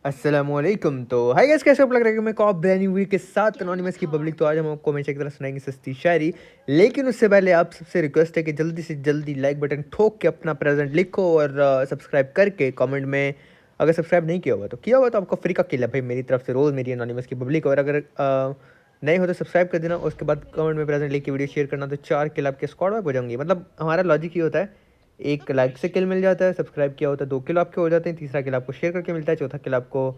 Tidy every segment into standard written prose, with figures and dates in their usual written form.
अस्सलामुअलैकुम। तो hi guys, कैसे आप लग रहा है कि मैं को ब्रांड न्यू वीक के साथ एनोनिमस की पब्लिक। तो आज हम आपको हमेशा की तरह सुनाएंगे सस्ती शायरी, लेकिन उससे पहले आप सबसे रिक्वेस्ट है कि जल्दी से जल्दी लाइक बटन ठोक के अपना प्रेजेंट लिखो और सब्सक्राइब करके कमेंट में, अगर सब्सक्राइब नहीं किया हुआ तो आपको फ्री का किल है भाई मेरी तरफ से रोज़ मेरी एनोनिमस की पब्लिक। और अगर नहीं हो तो सब्सक्राइब कर देना, उसके बाद कमेंट में प्रेजेंट लिख के वीडियो शेयर करना, तो 4 किल आपके स्क्वाड वाइप हो जाएंगे। मतलब हमारा लॉजिक ये होता है, एक लाइक से किल मिल जाता है, सब्सक्राइब किया होता है 2 किलो आपके हो जाते हैं, तीसरा किल आपको शेयर करके मिलता है, चौथा किल आपको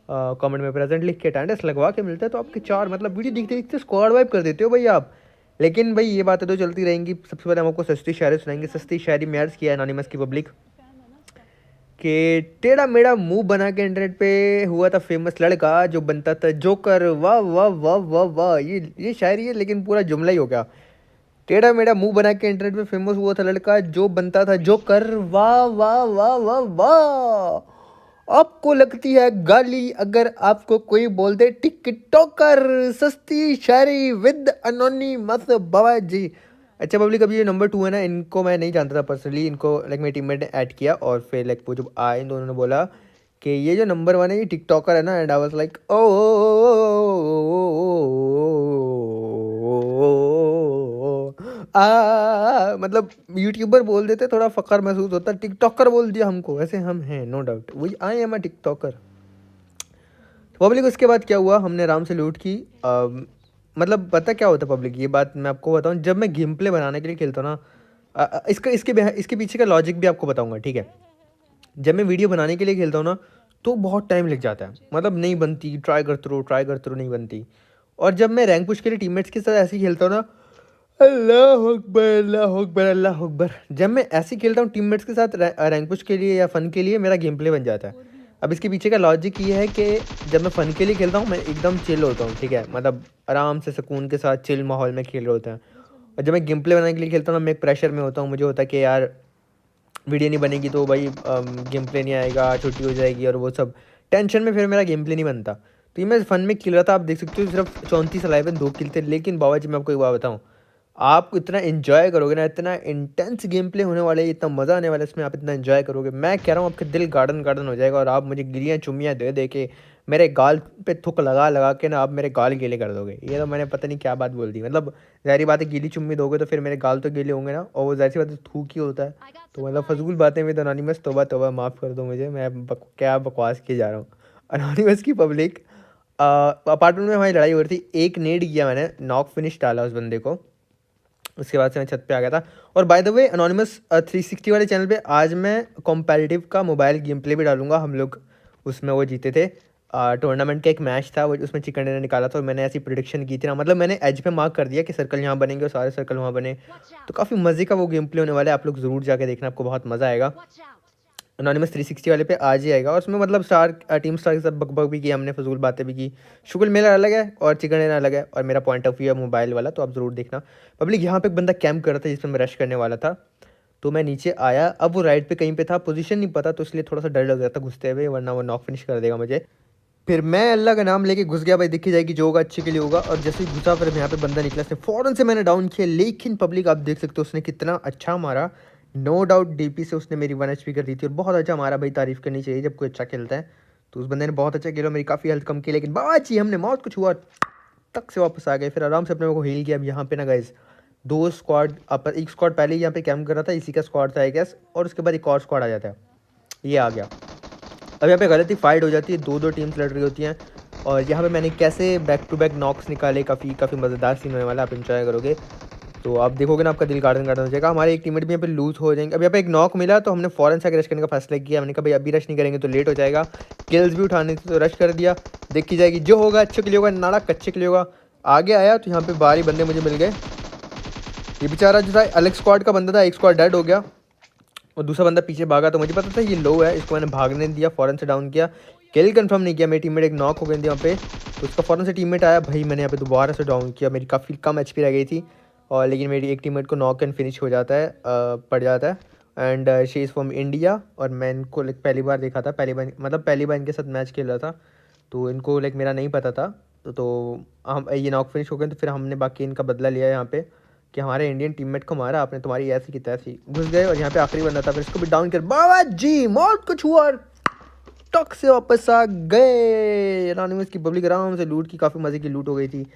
कमेंट में प्रेजेंट लिख के अटेंडेंस लगवा के मिलता है। तो आपके 4 मतलब वीडियो देखते देखते स्क्वाड वाइप कर देते हो भाई आप। लेकिन भाई ये बातें तो चलती रहेंगी। सबसे पहले हम आपको सस्ती शायरी सुनाएंगे। सस्ती शायरी में अर्ज किया एनोनिमस की पब्लिक कि टेढ़ा मेढ़ा मुंह बना के इंटरनेट पे हुआ था फेमस लड़का जो बनता था जोकर। वाह वाह वाह वाह वाह, ये शायरी है लेकिन पूरा जुमला ही हो गया। टेढ़ा मेढ़ा मुंह बना के इंटरनेट पे फेमस हुआ था लड़का जो बनता था जोकर। वाह वाह वाह वाह वाह। आपको लगती है गाली अगर आपको कोई बोल दे टिकटॉकर। सस्ती शायरी विद अनोनिमस बाबा जी। अच्छा पब्लिक, अभी ये नंबर 2 है ना, इनको मैं नहीं जानता था पर्सनली। इनको लाइक मेरे टीममेट ने ऐड किया और फिर लाइक वो जब आए इन दोनों ने बोला कि ये जो नंबर 1 है ये टिकटॉकर है ना, and I was like oh मतलब यूट्यूबर बोल देते थोड़ा फखर महसूस होता, टिकटॉकर बोल दिया हमको, ऐसे हम हैं नो डाउट, वही I am a TikToker. Public उसके बाद क्या हुआ, हमने आराम से लूट की। मतलब पता क्या होता है पब्लिक, ये बात मैं आपको बताऊं, जब मैं गेम प्ले बनाने के लिए खेलता हूँ ना, इसके पीछे का लॉजिक भी आपको बताऊंगा, ठीक है। जब मैं वीडियो बनाने के लिए खेलता हूँ ना, तो बहुत टाइम लग जाता है, मतलब नहीं बनती, ट्राई करते रहो नहीं बनती। और जब मैं रैंक पुश के लिए टीममेट्स के साथ ऐसे ही खेलता हूँ ना, अल्लाह अकबर अल्लाह अकबर अल्लाह अकबर, जब मैं ऐसे ही खेलता हूँ टीममेट्स के साथ रैंक पुश के लिए या फ़न के लिए, मेरा गेम प्ले बन जाता है। अब इसके पीछे का लॉजिक ये है कि जब मैं फ़न के लिए खेलता हूँ मैं एकदम चिल होता हूँ, ठीक है, मतलब आराम से सुकून के साथ चिल माहौल में खेल रहे होते हैं। और जब मैं गेम प्ले बनाने के लिए खेलता हूँ ना, मैं एक प्रेशर में होता हूँ, मुझे होता है कि यार वीडियो नहीं बनेगी तो भाई गेम प्ले नहीं आएगा, छुट्टी हो जाएगी और वो सब टेंशन में फिर मेरा गेम प्ले नहीं बनता। तो ये मैं फ़न में खेल रहा था, आप देख सकते हो सिर्फ 34 लाइव में 2 किल थे। लेकिन बाबा जी मैं आपको एक बात बताऊँ, आप इतना एंजॉय करोगे ना, इतना इंटेंस गेम प्ले होने वाला है, इतना मज़ा आने वाला है इसमें, आप इतना एंजॉय करोगे, मैं कह रहा हूँ आपके दिल गार्डन गार्डन हो जाएगा। और आप मुझे गिलियाँ चुम्मियाँ दे दे के मेरे गाल पे थुक लगा लगा के ना आप मेरे गाल गीले कर दोगे। ये तो मैंने पता नहीं क्या बात बोल दी, मतलब ज़ाहिर बात है गीली चुम्मी दोगे तो फिर मेरे गाल तो गीले होंगे ना, और वो ज़ाहिर सी बात है थूक ही होता है। तो मतलब फजूल बातें में तो अनोनिमस, तौबा तौबा माफ़ कर दो मुझे, मैं क्या बकवास किए जा रहा हूँ। अनोनिमस की पब्लिक, अपार्टमेंट में हमारी लड़ाई हो रही थी, एक नेड किया मैंने, नॉक फिनिश डाला उस बंदे को, उसके बाद से मैं छत पे आ गया था। और बाय द वे अनोनिमस 360 वाले चैनल पे आज मैं कॉम्पेटिटिव का मोबाइल गेम प्ले भी डालूंगा। हम लोग उसमें वो जीते थे, टूर्नामेंट का एक मैच था वो, उसमें चिकन डिनर निकाला था और मैंने ऐसी प्रिडिक्शन की थी ना, मतलब मैंने एज पे मार्क कर दिया कि सर्कल यहाँ बनेंगे और सारे सर्कल वहाँ बने। तो काफ़ी मज़े का वो गेम प्ले होने वाला है, आप लोग ज़रूर जाके देखना, आपको बहुत मज़ा आएगा। अनोनिमस 360 वाले पे आज ही आएगा और उसमें मतलब टीम स्टार के साथ बकबक भी की हमने, फजूल बातें भी की। शुगल मेला अलग है और चिकन डिनर अलग है, और मेरा पॉइंट ऑफ व्यू है मोबाइल वाला, तो आप ज़रूर देखना। पब्लिक यहाँ पे एक बंदा कैंप कर रहा था जिसमें मैं रश करने वाला था, तो मैं नीचे आया। अब वो राइट पे कहीं पे था, पोजीशन नहीं पता, तो इसलिए थोड़ा सा डर लग रहा था घुसते हुए, वरना वो नॉक फिनिश कर देगा मुझे। फिर मैं अल्लाह का नाम लेके घुस गया, भाई दिखी जाएगी जो होगा अच्छे के लिए होगा। और जैसे ही घुसा फिर यहाँ पे बंदा निकला, उसने फ़ौरन से मैंने डाउन किया। लेकिन पब्लिक आप देख सकते हो उसने कितना अच्छा मारा, नो डाउट डीपी से उसने मेरी 1 HP कर दी थी, और बहुत अच्छा मारा भाई, तारीफ़ करनी चाहिए जब कोई अच्छा खेलता है। तो उस बंदे ने बहुत अच्छा खेला, मेरी काफ़ी हेल्थ कम की, लेकिन बाची हमने मौत को छुआ तक से वापस आ गए। फिर आराम से अपने को हील किया। अब यहाँ पे ना गाइस 2 स्क्वाड, एक स्क्वाड पहले ही यहाँ पे कैंप कर रहा था, इसी का स्क्वाड था आई गेस, और उसके बाद एक और स्क्वाड आ जाता है, ये आ गया। अब यहाँ पे गलती फाइट हो जाती है, 2-2 टीम्स लड़ रही होती हैं, और यहाँ पे मैंने कैसे बैक टू बैक नॉक्स निकाले, काफ़ी मज़ेदार सीन होने वाला है, आप इंजॉय करोगे। तो आप देखोगे ना आपका दिल गार्डन गार्डन हो जाएगा। हमारे एक टीममेट भी यहाँ पे लूज हो जाएंगे। अब यहाँ पे एक नॉक मिला तो हमने फ़ौरन से रश करने का फैसला किया। हमने कहा भाई अभी रश नहीं करेंगे तो लेट हो जाएगा, किल्स भी उठाने थे तो रश कर दिया, देखी जाएगी जो होगा अच्छे के लिए होगा, नाड़ा कच्चे के लिए होगा। आगे आया तो यहाँ पे बारी बंदे मुझे मिल गए। ये बेचारा जो था अलग स्क्वाड का बंदा था, एक स्क्वाड डेड हो गया और दूसरा बंदा पीछे भागा, तो मुझे पता था ये लो है, इसको मैंने भागने दिया, फ़ौरन से डाउन किया, किल कंफर्म नहीं किया। मेरी टीममेट एक नॉक हो गई थी यहाँ पे, तो उसका फ़ौरन से टीममेट आया, भाई मैंने यहाँ पे दोबारा से डाउन किया, मेरी काफ़ी कम HP रह गई थी, और लेकिन मेरी एक टीममेट को नॉक एंड फिनिश हो जाता है, पड़ जाता है। And she is from India, और मैं इनको लाइक पहली बार देखा था, पहली बार इनके साथ मैच खेल रहा था, तो इनको लाइक मेरा नहीं पता था। तो हम ये नॉक फिनिश हो गए, तो फिर हमने बाकी इनका बदला लिया यहाँ पे कि हमारे इंडियन टीममेट को मारा आपने, तुम्हारी ऐसी की तैसी, घुस गए और यहाँ पे आखिरी बंदा था, फिर इसको भी डाउन कर, बाबा जी मौत कुछ हुआ। टिकटॉक से वापस आ गए। एनोनिमस की पब्लिक आराम से लूट की, काफ़ी मज़े की लूट हो गई थी।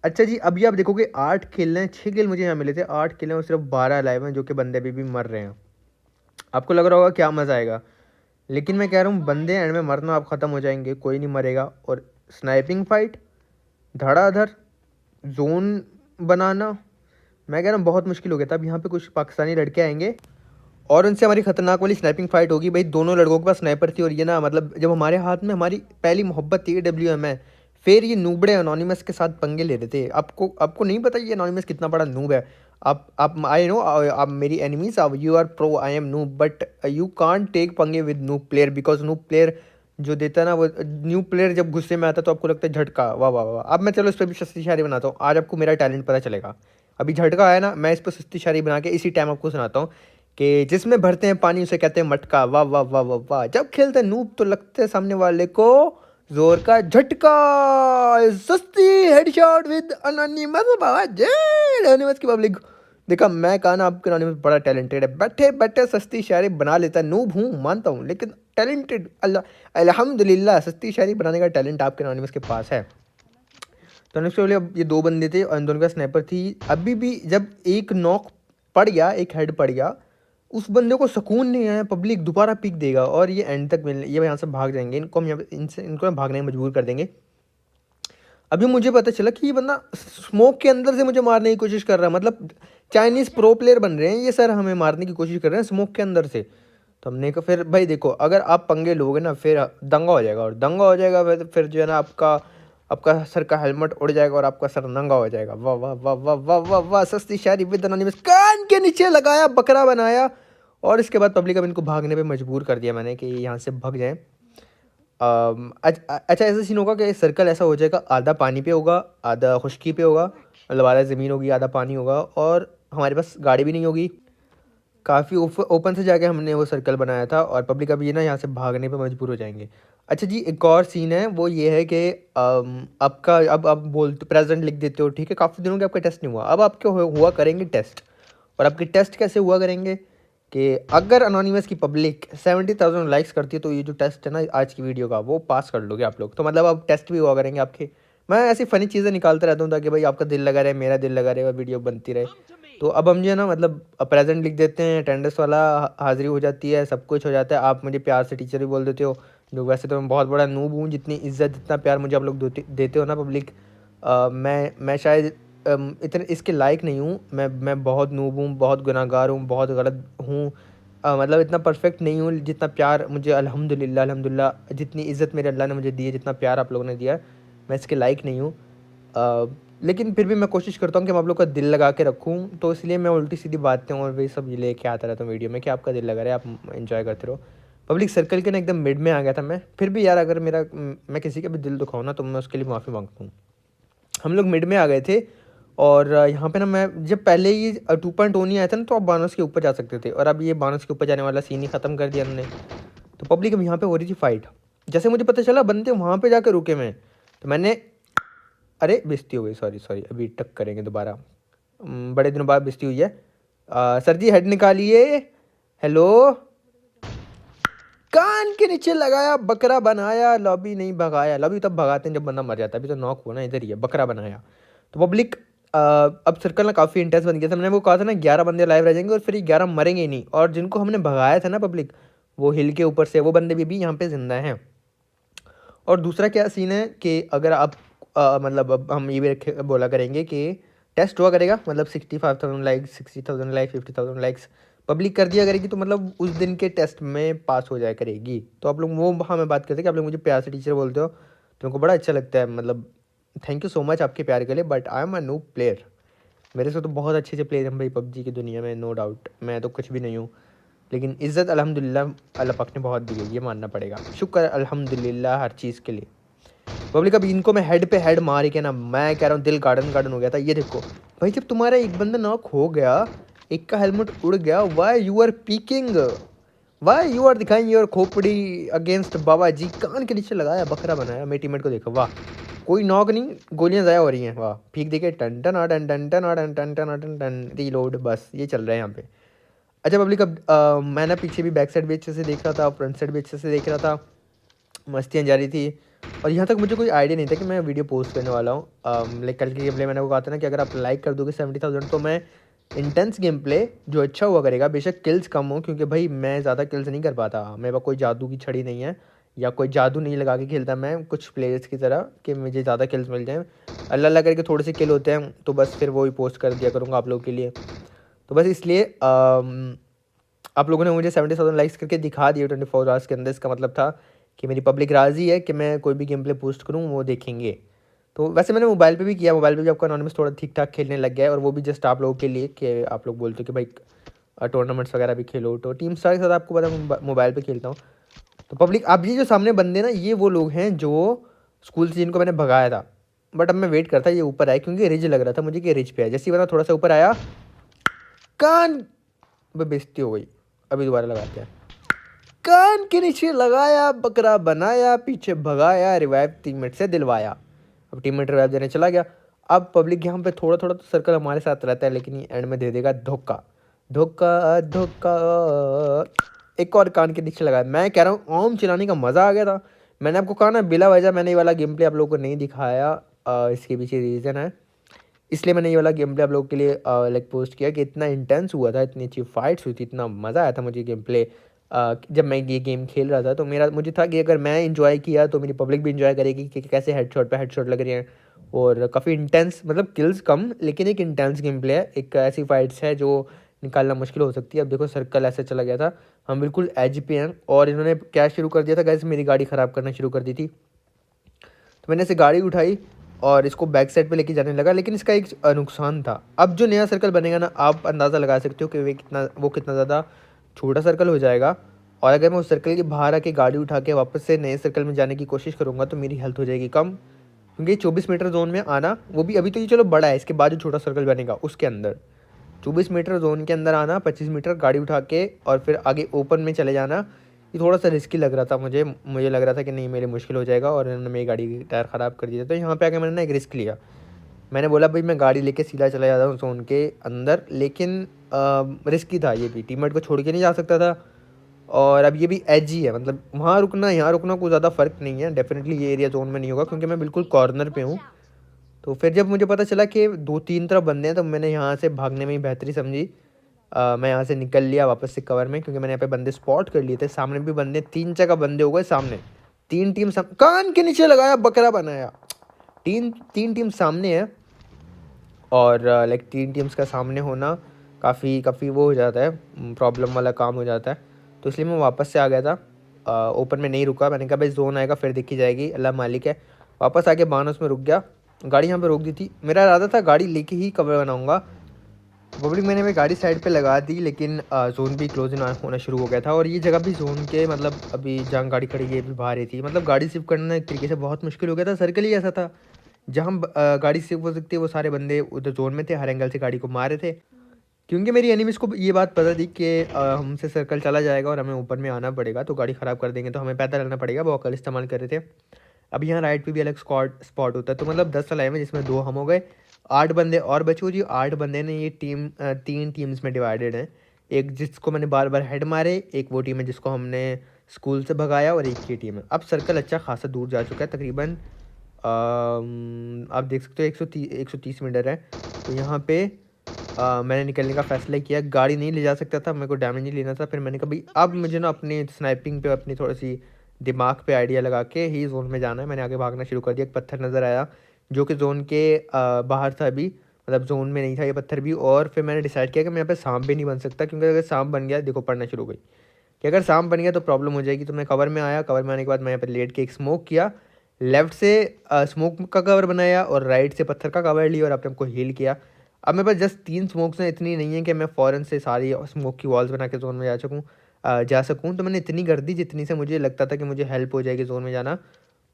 अच्छा जी, अभी आप देखोगे 8 किल हैं, 6 किल मुझे यहाँ मिले थे, 8 किल हैं और सिर्फ 12 लाइव हैं, जो कि बंदे अभी भी मर रहे हैं। आपको लग रहा होगा क्या मज़ा आएगा, लेकिन मैं कह रहा हूँ बंदे एंड में मरना आप ख़त्म हो जाएंगे, कोई नहीं मरेगा। और स्नाइपिंग फाइट, धड़ाधड़, जोन बनाना, मैं कह रहा हूँ बहुत मुश्किल हो गया था। अब यहाँ पे कुछ पाकिस्तानी लड़के आएंगे और उनसे हमारी खतरनाक वाली स्नाइपिंग फाइट होगी। भाई दोनों लड़कों के पास स्नाइपर थी और ये ना मतलब जब हमारे हाथ में हमारी पहली मोहब्बत थी AWM है, फिर ये नूबड़े एनोनिमस के साथ पंगे ले रहे थे। आपको आपको नहीं पता ये एनोनिमस कितना बड़ा नूब है। आप आई नो आप मेरी एनिमीज, आप you are pro, I am noob, but you can't take पंगे with noob player, because noob player जो देता है ना, वो न्यू प्लेयर जब गुस्से में आता है तो आपको लगता है झटका, वाह वाह वाह। अब मैं चलो इस पर भी सस्ती शायरी बनाता हूँ, आज आपको मेरा टैलेंट पता चलेगा। अभी झटका आया ना, मैं इस पर सस्ती शायरी बना के इसी टाइम आपको सुनाता हूँ कि जिसमें भरते हैं पानी उसे कहते हैं मटका, वाह वाह वाह वाह वाह। जब खेलते हैं नूब तो लगते हैं सामने वाले को जोर का झटका, सस्ती हेडशॉट विद अनोनिमस बाबा जय। अनोनिमस की पब्लिक देखा, मैं कहा ना आपके अनोनिमस बड़ा टैलेंटेड है, बैठे बैठे सस्ती शायरी बना लेता है। नूब हूँ मानता हूँ, लेकिन टैलेंटेड, अल्लाह अल्हम्दुलिल्लाह सस्ती शायरी बनाने का टैलेंट आपके अनोनिमस के पास है। तो नेक्स्ट वाले अब ये 2 बंदे थे और इन दोनों का स्नाइपर थी। अभी भी जब एक नॉक पड़ गया, एक हेड पड़ गया, उस बंदे को सुकून नहीं आया, पब्लिक दोबारा पीक देगा और ये एंड तक मिलने, ये यहाँ से भाग जाएंगे। इनको हम यहाँ पे इनको हम भागने में मजबूर कर देंगे। अभी मुझे पता चला कि ये बंदा स्मोक के अंदर से मुझे मारने की कोशिश कर रहा है, मतलब चाइनीज़ प्रो प्लेयर बन रहे हैं ये सर, हमें मारने की कोशिश कर रहे हैं स्मोक के अंदर से। तो हमने कहा फिर भाई देखो, अगर आप पंगे लोगे ना फिर दंगा हो जाएगा, और दंगा हो जाएगा फिर जो है ना आपका आपका सर का हेलमेट उड़ जाएगा और आपका सर नंगा हो जाएगा। वाह वाह वाह वाह वाह वाह वाह, सस्ती शायरी विद अनोनिमस, कान के नीचे लगाया, बकरा बनाया। और इसके बाद पब्लिक अब इनको भागने पे मजबूर कर दिया मैंने कि यहाँ से भाग जाएं। अच्छा ऐसा सीन होगा कि सर्कल ऐसा हो जाएगा, आधा पानी पे होगा, आधा खुश्की पे होगा, मतलब आधा ज़मीन होगी आधा पानी होगा, और हमारे पास गाड़ी भी नहीं होगी। काफ़ी ओपन से जाके हमने वो सर्कल बनाया था और पब्लिक अब ये ना यहाँ से भागने पे मजबूर हो जाएंगे। अच्छा जी, एक और सीन है, वो ये है कि आपका अब आप बोलते प्रेजेंट लिख देते हो, ठीक है, काफ़ी दिनों के आपका टेस्ट नहीं हुआ, अब आपके हुआ करेंगे टेस्ट। और आपके टेस्ट कैसे हुआ करेंगे कि अगर अनोनिमस की पब्लिक 70,000 लाइक्स करती है तो ये जो टेस्ट है ना आज की वीडियो का, वो पास कर लोगे आप लोग। तो मतलब अब टेस्ट भी हुआ करेंगे आपके। मैं ऐसी फ़नी चीज़ें निकालता रहता हूँ ताकि भाई आपका दिल लगा रहे, मेरा दिल लगा रहे और वीडियो बनती रहे। तो अब हम जो है ना मतलब प्रेजेंट लिख देते हैं, अटेंडेंस वाला हाज़िरी हो जाती है, सब कुछ हो जाता है। आप मुझे प्यार से टीचर भी बोल देते हो, जो वैसे तो मैं बहुत बड़ा नूब हूँ। जितनी इज्जत जितना प्यार मुझे आप लोग देते हो ना पब्लिक, मैं शायद इतने इसके लायक नहीं हूँ। मैं बहुत नूब हूँ, बहुत गुनाहगार हूँ, बहुत गलत हूँ, मतलब इतना परफेक्ट नहीं हूँ। जितना प्यार मुझे अल्हम्दुलिल्लाह अल्हम्दुलिल्लाह, जितनी इज़्ज़त मेरे अल्लाह ने मुझे दी है, जितना प्यार आप लोगों ने दिया है, मैं इसके लायक नहीं हूँ। लेकिन फिर भी मैं कोशिश करता हूँ कि मैं आप लोग का दिल लगा के रखूँ, तो इसलिए मैं उल्टी सीधी बातें और वही सब लेके आता रहता हूँ वीडियो में कि आपका दिल लगा रहे, आप एंजॉय करते रहो। पब्लिक सर्कल के ना एकदम मिड में आ गया था मैं, फिर भी यार अगर मैं किसी का भी दिल दुखाऊँ ना तो मैं उसके लिए माफ़ी मांगता हूँ। हम लोग मिड में आ गए थे और यहाँ पे ना मैं जब पहले ही 2.0 नहीं आया था ना, तो आप बानस के ऊपर जा सकते थे, और अब ये बानस के ऊपर जाने वाला सीन ही ख़त्म कर दिया उन्होंने। तो पब्लिक अब यहाँ पे हो रही थी फाइट, जैसे मुझे पता चला बंदे वहाँ पे जाकर रुके मैं, तो मैंने अरे बेइज्जती हो गई, सॉरी सॉरी, अभी टक करेंगे दोबारा, बड़े दिनों बाद बेइज्जती हुई है। सर जी हेड निकालिए, हेलो, कान के नीचे लगाया, बकरा बनाया, लॉबी नहीं भगाया। लॉबी तब भगाते हैं जब बंदा मर जाता है, अभी तो नॉक हुआ ना, इधर ही है, बकरा बनाया। तो पब्लिक अब सर्कल ना काफ़ी इंटेंस बन गया था। मैंने वो कहा था ना 11 बंदे लाइव रह जाएंगे और फिर ये 11 मरेंगे ही नहीं, और जिनको हमने भगाया था ना पब्लिक वो हिल के ऊपर से, वो बंदे भी यहाँ पे जिंदा हैं। और दूसरा क्या सीन है कि अगर आप मतलब अब हम ये भी बोला करेंगे कि टेस्ट हुआ करेगा, मतलब 65,000 लाइक्स, 60,000 लाइक्स, 50,000 लाइक्स पब्लिक कर दिया करेगी, तो मतलब उस दिन के टेस्ट में पास हो जाया करेगी। तो आप लोग वो हाँ मैं बात करते हैं कि आप लोग मुझे प्यार से टीचर बोलते हो, तो उनको बड़ा अच्छा लगता है, मतलब थैंक यू सो मच आपके प्यार के लिए, but I am a new player. मेरे से तो बहुत अच्छे अच्छे प्लेयर हैं भाई पबजी की दुनिया में, नो डाउट, मैं तो कुछ भी नहीं हूँ, लेकिन इज़्ज़त अल्हम्दुलिल्लाह अल्लाह पाक ने बहुत दी है, ये मानना पड़ेगा। शुक्र अल्हम्दुलिल्लाह हर चीज़ के लिए। पब्लिक अब इनको मैं हेड पे हेड मार के ना, मैं कह रहा हूँ दिल गार्डन गार्डन हो गया था। ये देखो भाई, जब तुम्हारा एक बंदा नॉक हो गया, एक का हेलमेट उड़ गया, why you are peeking, why you are दिखाइंग योर खोपड़ी अगेंस्ट बाबा जी, कान के नीचे लगाया, बकरा बनाया। मेरे टीममेट को देखो, वाह कोई नॉक नहीं, गोलियां ज़ाया हो रही हैं, वाह पीक देखे, टन टन टन टन टन टन टन टन टन टन रीलोड, बस ये चल रहा है यहाँ पे। अच्छा पब्लिक अब मैं ना पीछे भी बैक साइड भी अच्छे से देख रहा था, फ्रंट साइड भी अच्छे से देख रहा था, मस्तियाँ जारी थी। और यहाँ तक मुझे कोई आइडिया नहीं था कि मैं वीडियो पोस्ट करने वाला हूँ। लाइक कल की गेम प्ले मैंने वो कहा था ना कि अगर आप लाइक कर दोगे 70,000 तो मैं इंटेंस गेम प्ले जो अच्छा हुआ करेगा, बेशक किल्स कम हो, क्योंकि भाई मैं ज़्यादा किल्स नहीं कर पाता, मेरे पास कोई जादू की छड़ी नहीं है या कोई जादू नहीं लगा के खेलता मैं कुछ प्लेयर्स की तरह कि मुझे ज़्यादा किल्स मिल जाएँ। अल्लाह अल्लाह करके थोड़े से किल होते हैं तो बस फिर वो ही पोस्ट कर दिया करूँगा आप लोगों के लिए। तो बस इसलिए आप लोगों ने मुझे 70,000 लाइक्स करके दिखा दिए 24 आवर्स के अंदर। इसका मतलब था कि मेरी पब्लिक राज़ी है कि मैं कोई भी गेम प्ले पोस्ट करूँ वो देखेंगे। तो वैसे मैंने मोबाइल पे भी किया, मोबाइल पे भी आपका एनोनिमस थोड़ा ठीक ठाक खेलने लग गया है, और वो भी जस्ट आप लोगों के लिए कि आप लोग बोलते हो कि भाई टूर्नामेंट्स वगैरह भी खेलो। तो टीम स्टार के साथ आपको पता है मोबाइल पे खेलता हूँ। तो पब्लिक, अब ये जो सामने बंदे ना, ये वो लोग हैं जो स्कूल से जिनको मैंने भगाया था। बट अब मैं वेट करता ये ऊपर आए, क्योंकि रिज लग रहा था मुझे कि रिज पे है। जैसे ही बता थोड़ा सा ऊपर आया, कान बेइज्जती हो गई। अभी दोबारा लगाते हैं। कान के नीचे लगाया, बकरा बनाया, पीछे भगाया, रिवाइव टीममेट से दिलवाया। अब टीममेट रिवाइव देने चला गया। अब पब्लिक यहाँ पे थोड़ा थोड़ा तो सर्कल हमारे साथ रहता है, लेकिन ये एंड में दे देगा धोखा। धोखा धोखा। एक और कान के नीचे लगाया। मैं कह रहा हूँ ओम चिल्लाने का मज़ा आ गया था। मैंने आपको कहा ना बिला वजह मैंने ये वाला गेम प्ले आप लोगों को नहीं दिखाया। इसके पीछे रीज़न है, इसलिए मैंने ये वाला गेम प्ले आप लोगों के लिए लाइक पोस्ट किया कि इतना इंटेंस हुआ था, इतनी अच्छी फाइट्स हुई थी, इतना मज़ा आया था मुझे गेम प्ले जब मैं ये गेम खेल रहा था। तो मुझे था कि अगर मैं इंजॉय किया तो मेरी पब्लिक भी इंजॉय करेगी कि कैसे हेडशॉट पे हेडशॉट लग रहे हैं। और काफ़ी इंटेंस, मतलब किल्स कम लेकिन एक इंटेंस गेम प्ले है। एक ऐसी फाइट्स है जो निकालना मुश्किल हो सकती है। अब देखो सर्कल ऐसे चला गया था, हम बिल्कुल एज पे हैं, और इन्होंने क्या शुरू कर दिया था गाइस, मेरी गाड़ी ख़राब करना शुरू कर दी थी। तो मैंने इसे गाड़ी उठाई और इसको बैक साइड पे लेके जाने लगा, लेकिन इसका एक नुकसान था। अब जो नया सर्कल बनेगा ना, आप अंदाज़ा लगा सकते हो कि वो कितना ज़्यादा छोटा सर्कल हो जाएगा। और अगर मैं उस सर्कल के बाहर आके गाड़ी उठा के वापस से नए सर्कल में जाने की कोशिश करूँगा तो मेरी हेल्थ हो जाएगी कम, क्योंकि 24 मीटर जोन में आना, वो भी अभी तो ये चलो बड़ा है, इसके बाद जो छोटा सर्कल बनेगा उसके अंदर 24 मीटर जोन के अंदर आना, 25 मीटर गाड़ी उठा के और फिर आगे ओपन में चले जाना, ये थोड़ा सा रिस्की लग रहा था मुझे लग रहा था कि नहीं मेरे मुश्किल हो जाएगा, और इन्होंने मेरी गाड़ी की टायर ख़राब कर दिया। तो यहाँ पे आके मैंने ना एक रिस्क लिया। मैंने बोला भाई मैं गाड़ी लेके सीधा चला जाता हूँ जोन के अंदर, लेकिन रिस्की था ये भी, टीममेट को छोड़ के नहीं जा सकता था। और अब ये भी एज ही है, मतलब वहाँ रुकना यहाँ रुकना कोई ज़्यादा फ़र्क नहीं है। डेफिनेटली ये एरिया जोन में नहीं होगा क्योंकि मैं बिल्कुल कॉर्नर पे हूँ। तो फिर जब मुझे पता चला कि 2-3 तरफ बंदे हैं तो मैंने यहाँ से भागने में ही बेहतरी समझी। मैं यहाँ से निकल लिया वापस से कवर में, क्योंकि मैंने यहाँ पे बंदे स्पॉट कर लिए थे। सामने भी बंदे, 3 जगह बंदे हो गए सामने, 3 टीम कान के नीचे लगाया, बकरा बनाया। 3 टीम सामने है, और लाइक 3 टीम्स का सामने होना काफ़ी वो हो जाता है, प्रॉब्लम वाला काम हो जाता है। तो इसलिए मैं वापस से आ गया था, ओपन में नहीं रुका। मैंने कहा भाई जोन आएगा फिर देखी जाएगी, अल्लाह मालिक है। वापस आके बानस में रुक गया, गाड़ी यहाँ पे रोक दी थी। मेरा इरादा था गाड़ी लेके ही कवर बनाऊँगा। पब्लिक मैंने भी गाड़ी साइड पे लगा दी, लेकिन जोन भी क्लोज होना शुरू हो गया था, और ये जगह भी जोन के, मतलब अभी जहाँ गाड़ी खड़ी ये भी बाहर ही थी। मतलब गाड़ी शिफ्ट करना एक तरीके से बहुत मुश्किल हो गया था। सर्कल ही ऐसा था जहाँ गाड़ी शिफ्ट हो सकती है, वो सारे बंदे उधर जोन में थे, हर एंगल से गाड़ी को मार रहे थे। क्योंकि मेरी एनिमीज़ को ये बात पता थी कि हमसे सर्कल चला जाएगा और हमें ऊपर में आना पड़ेगा, तो गाड़ी ख़राब कर देंगे तो हमें पैदल रहना पड़ेगा। वो अकल इस्तेमाल कर रहे थे। अब यहाँ राइट पे भी अलग स्पॉट होता है। तो मतलब 10 लाइव में जिसमें 2 हम हो गए, 8 बंदे और बचे हुए। जी 8 बंदे ने ये टीम 3 टीम्स में डिवाइडेड है। एक जिसको मैंने बार बार हेड मारे, एक वो टीम है जिसको हमने स्कूल से भगाया, और एक ये टीम है। अब सर्कल अच्छा खासा दूर जा चुका है, तकरीबन आप देख सकते हो 130 मीटर है। तो यहाँ पे मैंने निकलने का फ़ैसला किया। गाड़ी नहीं ले जा सकता था, मेरे को डैमेज नहीं लेना था। फिर मैंने कहा भाई अब मुझे ना अपनी स्नाइपिंग पे, अपनी थोड़ी सी दिमाग पे आइडिया लगा के ही जोन में जाना है। मैंने आगे भागना शुरू कर दिया। एक पत्थर नज़र आया जो कि जोन के बाहर था अभी, मतलब जोन में नहीं था ये पत्थर भी। और फिर मैंने डिसाइड किया कि मैं यहाँ पे सांप भी नहीं बन सकता, क्योंकि अगर सांप बन गया, देखो पढ़ना शुरू हो गई कि अगर सांप बन गया तो प्रॉब्लम हो जाएगी। तो मैं कवर में आया। कवर में आने के बाद मैं यहाँ पर लेट के एक स्मोक किया, लेफ्ट से स्मोक का कवर बनाया और राइट से पत्थर का कवर लिया, और अपने को हील किया। अब मेरे पास जस्ट 3 स्मोक्स हैं, इतनी नहीं है कि मैं फ़ौरन से सारी स्मोक की वॉल्स बना के जोन में जा सकूँ। तो मैंने इतनी कर दी जितनी से मुझे लगता था कि मुझे हेल्प हो जाएगी जोन में जाना।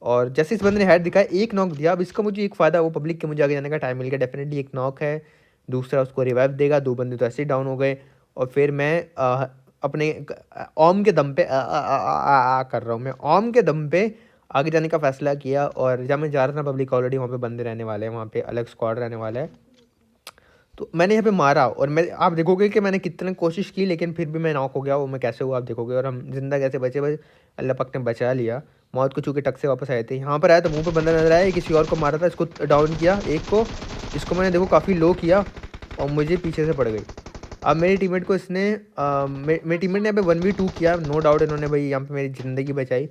और जैसे इस बंदे ने हेड दिखाया, एक नॉक दिया। अब इसका मुझे एक फ़ायदा, वो पब्लिक के मुझे आगे जाने का टाइम मिल गया। डेफिनेटली एक नॉक है, दूसरा उसको रिवाइव देगा। 2 बंदे तो ऐसे ही डाउन हो गए। और फिर मैं अपने ओम के दम पे कर रहा हूँ, मैं ओम के दम पे आगे जाने का फ़ैसला किया। और जब मैं जा रहा था, पब्लिक ऑलरेडी वहाँ पे बंदे रहने वाले हैं, वहाँ पे अलग स्क्वाड रहने वाला है। तो मैंने यहाँ पे मारा, और मैं, आप देखोगे कि मैंने कितनी कोशिश की, लेकिन फिर भी मैं नॉक हो गया। वो मैं कैसे हुआ आप देखोगे। और हम जिंदा कैसे बचे, बस अल्लाह पाक ने बचा लिया। मौत को छू के टक से वापस आए थे। यहाँ पर आया तो मुंह पे बंदा नजर आया, किसी और को मारा था, इसको डाउन किया एक को, इसको मैंने देखो काफ़ी लो किया और मुझे पीछे से पड़ गई। अब मेरे टीममेट को इसने मेरे टीममेट ने यहाँ पे 1v2 किया, नो डाउट इन्होंने भाई यहाँ पे मेरी ज़िंदगी बचाई।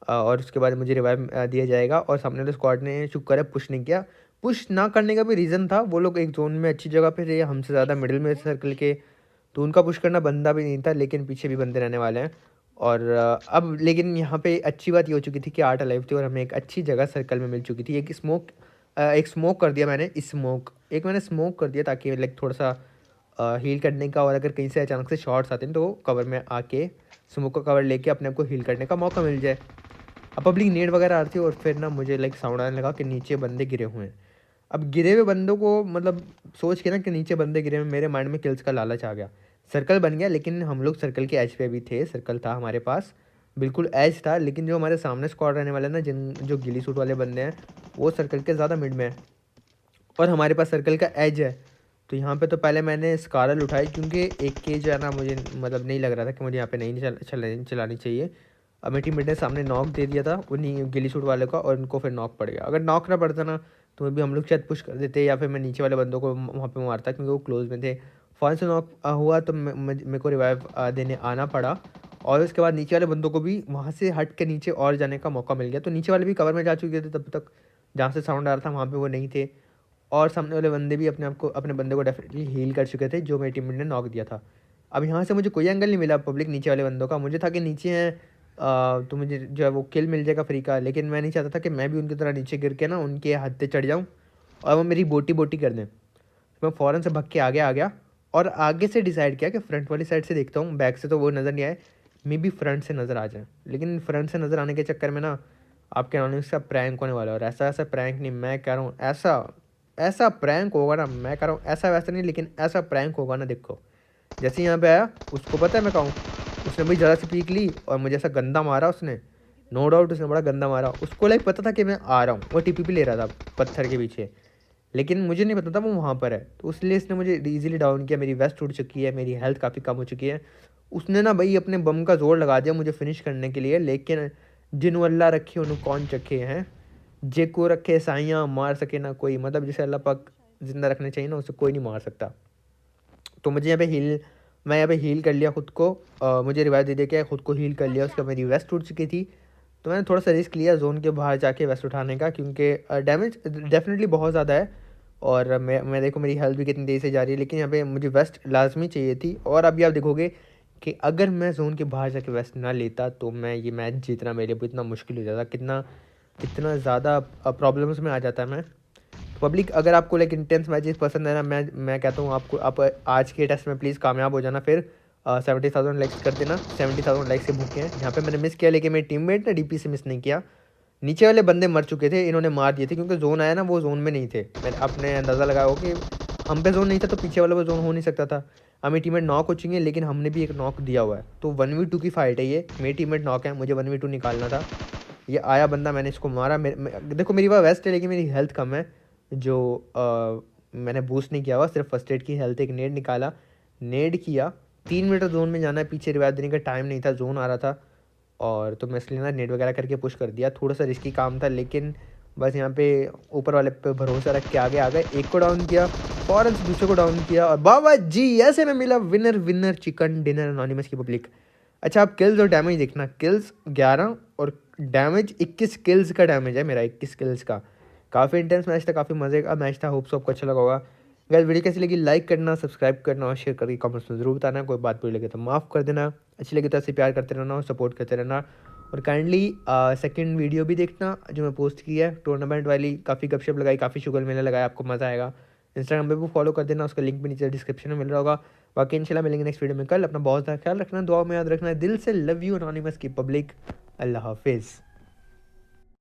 और उसके बाद मुझे रिवाइव दिया जाएगा। और सामने वाले स्क्वाड ने शुक्र है पुश नहीं किया। पुश ना करने का भी रीज़न था, वो लोग एक जोन में अच्छी जगह पे थे, हमसे ज़्यादा मिडिल में सर्कल के, तो उनका पुश करना बनता भी नहीं था, लेकिन पीछे भी बंदे रहने वाले हैं। और अब लेकिन यहाँ पे अच्छी बात ये हो चुकी थी कि 8 अलाइव थी और हमें एक अच्छी जगह सर्कल में मिल चुकी थी। एक स्मोक कर दिया मैंने, मैंने स्मोक कर दिया ताकि लाइक थोड़ा सा हील करने का, और अगर कहीं से अचानक से शॉट्स आते हैं तो कवर में आके स्मोक का कवर लेके अपने आप को हील करने का मौका मिल जाए। अब पब्लिक नेट वगैरह आ रही थी और फिर ना मुझे लाइक साउंड आने लगा कि नीचे बंदे गिरे हुए हैं। अब गिरे हुए बंदों को मतलब सोच के ना कि नीचे बंदे गिरे हुए, मेरे माइंड में किल्स का लालच आ गया। सर्कल बन गया, लेकिन हम लोग सर्कल के एज पे भी थे, सर्कल था हमारे पास, बिल्कुल एज था। लेकिन जो हमारे सामने स्क्वाड रहने वाले ना, जो गिली सूट वाले बंदे हैं, वो सर्कल के ज़्यादा मिड में है और हमारे पास सर्कल का एज है। तो यहाँ पे तो पहले मैंने स्कारल उठाई, क्योंकि एक के जो है ना मुझे मतलब नहीं लग रहा था कि मुझे यहाँ पे नहीं चलानी चाहिए। अब मेरी टीममेट ने सामने नॉक दे दिया था उन्हीं गिली सूट वाले का, और उनको फिर नॉक पड़ गया। अगर नॉक ना पड़ता ना तो भी हम लोग शायद पुश कर देते, या फिर मैं नीचे वाले बंदों को वहाँ पे मारता, क्योंकि वो क्लोज में थे। फौरन से नॉक हुआ तो मेरे को रिवाइव देने आना पड़ा, और उसके बाद नीचे वाले बंदों को भी वहाँ से हट के नीचे और जाने का मौका मिल गया। तो नीचे वाले भी कवर में जा चुके थे तब तक, जहाँ से साउंड आ रहा था वहाँ पर वो नहीं थे, और सामने वाले बंदे भी अपने बंदे को डेफिनेटली हील कर चुके थे, जो मेरी टीममेट ने नॉक दिया था। अब यहाँ से मुझे कोई एंगल नहीं मिला पब्लिक नीचे वाले बंदों का, मुझे था कि नीचे हैं तो मुझे जो है वो किल मिल जाएगा फ्री का, लेकिन मैं नहीं चाहता था कि मैं भी उनकी तरह नीचे गिर के ना उनके हाथ पे चढ़ जाऊँ और वो मेरी बोटी बोटी कर दें। तो मैं फ़ौरन से भग के आगे आ गया, और आगे से डिसाइड किया कि फ्रंट वाली साइड से देखता हूँ, बैक से तो वो नज़र नहीं आए, मे बी फ्रंट से नज़र आ जाए। लेकिन फ्रंट से नज़र आने के चक्कर में ना आपके अनोनिमस का प्रैंक होने वाला है। और ऐसा ऐसा प्रैंक नहीं, मैं कह रहा हूँ ऐसा प्रैंक होगा ना, मैं कह रहा हूँ ऐसा वैसा नहीं, लेकिन ऐसा प्रैंक होगा ना। देखो जैसे यहाँ पे आया, उसको पता है मैं कहूँ, उसने भी ज़रा सी पीक ली और मुझे ऐसा गंदा मारा उसने, नो डाउट उसने बड़ा गंदा मारा। उसको लाइक पता था कि मैं आ रहा हूँ, वो टीपीपी ले रहा था पत्थर के पीछे, लेकिन मुझे नहीं पता था वो वहाँ पर है, तो इसलिए इसने मुझे ईजिली डाउन किया। मेरी वेस्ट टूट चुकी है, मेरी हेल्थ काफ़ी कम हो चुकी है। उसने ना भाई अपने बम का जोर लगा दिया मुझे फिनिश करने के लिए, लेकिन जिन अल्लाह रखे उन्हें कौन चखे हैं, जे को रखे साइयाँ मार सके ना कोई, मतलब जिसे अल्लाह पाक जिंदा रखने चाहिए ना, उसे कोई नहीं मार सकता। तो मुझे मैं यहाँ पे हील कर लिया खुद को, मुझे रिवाइव दे के खुद को हील कर लिया। उसके बाद मेरी वेस्ट टूट चुकी थी, तो मैंने थोड़ा सा रिस्क लिया जोन के बाहर जाके वेस्ट उठाने का, क्योंकि डैमेज डेफिनेटली बहुत ज़्यादा है। और मैं देखो मेरी हेल्थ भी कितनी तेज़ी से जा रही है, लेकिन यहाँ पे मुझे वेस्ट लाजमी चाहिए थी। और अभी आप देखोगे कि अगर मैं जोन के बाहर जाके वेस्ट ना लेता तो मैं ये मैच जीतना मेरे लिए इतना मुश्किल हो जाता, कितना ज़्यादा प्रॉब्लम्स में आ जाता मैं। पब्लिक अगर आपको लाइक इंटेंस मैचेस पसंद है ना, मैं कहता हूँ आप आज के टेस्ट में प्लीज़ कामयाब हो जाना। फिर 70,000 लाइक्स कर देना, 70,000 लाइक्स से भूखे हैं। यहाँ पे मैंने मिस किया, लेकिन मेरे टीममेट ने डीपी से मिस नहीं किया। नीचे वाले बंदे मर चुके थे, इन्होंने मार दिए थे, क्योंकि जोन आया ना वो जोन में नहीं थे। मैंने अपने अंदाज़ा लगाया हो कि हम पे जोन नहीं था तो पीछे वाले पे जोन हो नहीं सकता था। हमें टीममेट नॉक हो चुकी है, लेकिन हमने भी एक नॉक दिया हुआ है, तो 1v2 की फाइट है ये। मेरी टीममेट नॉक है, मुझे 1v2 निकालना था। ये आया बंदा, मैंने इसको मारा। देखो मेरी वह वेस्ट है, लेकिन मेरी हेल्थ कम है, जो मैंने बूस्ट नहीं किया हुआ, सिर्फ फर्स्ट एड की हेल्थ। एक नेड निकाला, नेड किया, 3 मीटर जोन में जाना है, पीछे रिवाइव देने का टाइम नहीं था, जोन आ रहा था। और तो मैं इसलिए ना नेट वगैरह करके पुश कर दिया, थोड़ा सा रिस्की काम था, लेकिन बस यहाँ पे ऊपर वाले पे भरोसा रख के आगे आ गए। एक को डाउन किया, फौरन से दूसरे को डाउन किया, और बाबा जी ऐसे में मिला विनर चिकन डिनर अनोनिमस की पब्लिक। अच्छा आप किल्स और डैमेज देखना, किल्स 11 और डैमेज 21 किल्स का डैमेज है मेरा, 21 किल्स का। काफ़ी इंटेंस मैच था, काफ़ी मज़े का मैच था। होप सो आपको अच्छा लगा होगा। अगर वीडियो कैसी लगी लाइक करना, सब्सक्राइब करना और शेयर करके कमेंट्स में ज़रूर बताना। कोई बात बुरी लगे तो माफ़ कर देना, अच्छी लगी तो ऐसे प्यार करते रहना और सपोर्ट करते रहना। और काइंडली सेकंड वीडियो भी देखना जो मैं पोस्ट की है टूर्नामेंट वाली, काफ़ी गपशप लगाई, काफ़ी शुगर मेला लगाया, आपको मज़ा आएगा। इंस्टाग्राम पे भी फॉलो कर देना, उसका लिंक भी नीचे डिस्क्रिप्शन में मिल रहा होगा। बाकी इंशाल्लाह मिलेंगे नेक्स्ट वीडियो में कल। अपना बहुत ज़्यादा ख्याल रखना, दुआ में याद रखना, दिल से लव यू अनोनिमस की पब्लिक। अल्लाह हाफिज़।